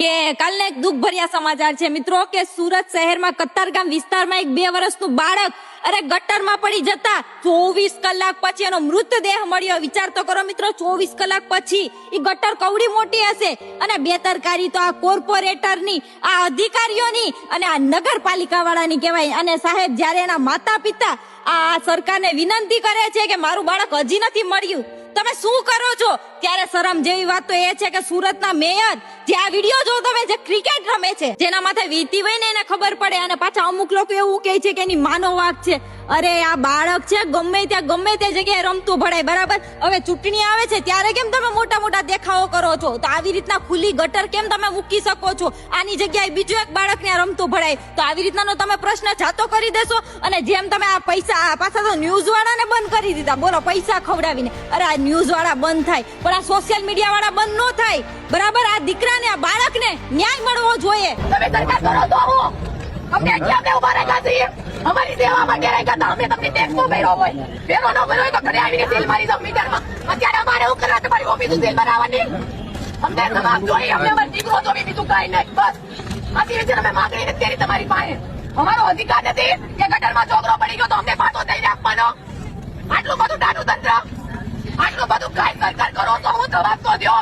કે કાલના એક દુઃખ ભર્યા સમાચાર છે મિત્રો કે સુરત શહેરમાં કતારગામ વિસ્તારમાં એક 2 વર્ષનું બાળક ગટરમાં પડી જતા 24 કલાક પછી એનો મૃતદેહ મળ્યો। વિચાર તો કરો મિત્રો, 24 કલાક પછી એ ગટર કવડી મોટી હશે અને બેદરકારી તો આ કોર્પોરેટરની, આ અધિકારીઓની અને આ નગરપાલિકા વાળાની કહેવાય। અને સાહેબ જ્યારે એના માતા પિતા આ સરકારને વિનંતી કરે છે કે મારું બાળક હજી નથી મળ્યું, તમે શું કરો છો? ત્યારે શરમ જેવી વાત તો એ છે કે સુરતના મેયર જે આ વિડીયો જો તમે જે ક્રિકેટ રમે છે, જેના માથે વીતી હોય ને એને ખબર પડે, અને પાછા અમુક લોકો એવું કહે છે કે એની માનો વાંક છે। અરે આ બાળક છે ગમે ત્યાં ગમે તે જગ્યાએ રમતું ભળાય, બરાબર? હવે ચૂંટણી આવે છે ત્યારે કેમ તમે મોટા મોટા દેખાવો કરો છો? તો આવી રીતના ખુલ્લી ગટર કેમ તમે મૂકી શકો છો? આની જગ્યાએ બીજું એક બાળક ને રમતું ભળાય, તો આવી રીતનાનો તમે પ્રશ્ન જાતો કરી દેશો। અને જેમ તમે આ પૈસા પાછા તો ન્યૂઝ વાળાને બંધ કરી દીધા, બોલો, પૈસા ખવડાવીને। અરે આ ન્યૂઝ વાળા બંધ થાય પણ આ સોશિયલ મીડિયા વાળા બંધ ન થાય, બરાબર? આ દીકરાને આ બાળકને ન્યાય મળવો જોઈએ। તમે સરકાર કરો તો હું અમને અમને ઉભા રહેલા છીએ, અમારી સેવા માટે રહેલા હતા, અમે તમને ટેક્સ નો ભર્યો હોય, ભેગો ન ભર્યો હોય તો ઘરે આવીને સીલ મારી દઉં મીટરમાં। અત્યારે અમારે એવું કરવા તમારી ઓફિસ સીલ બનાવવાની, અમને જવાબ જોઈએ, અમને અમારી દીકરો જોવી, બીજું કઈ નહીં, બસ આથી છે અમે માંગણી નથી કરી તમારી પાસે, અમારો અધિકાર નથી કે ગટરમાં છોકરો પડી ગયો તો અમને પાછો દઈને આપવાનો। આટલું બધું ટાટું તંત્ર, આટલું બધું કાંઈ સરકાર કરો તો હું જવાબ તો દો।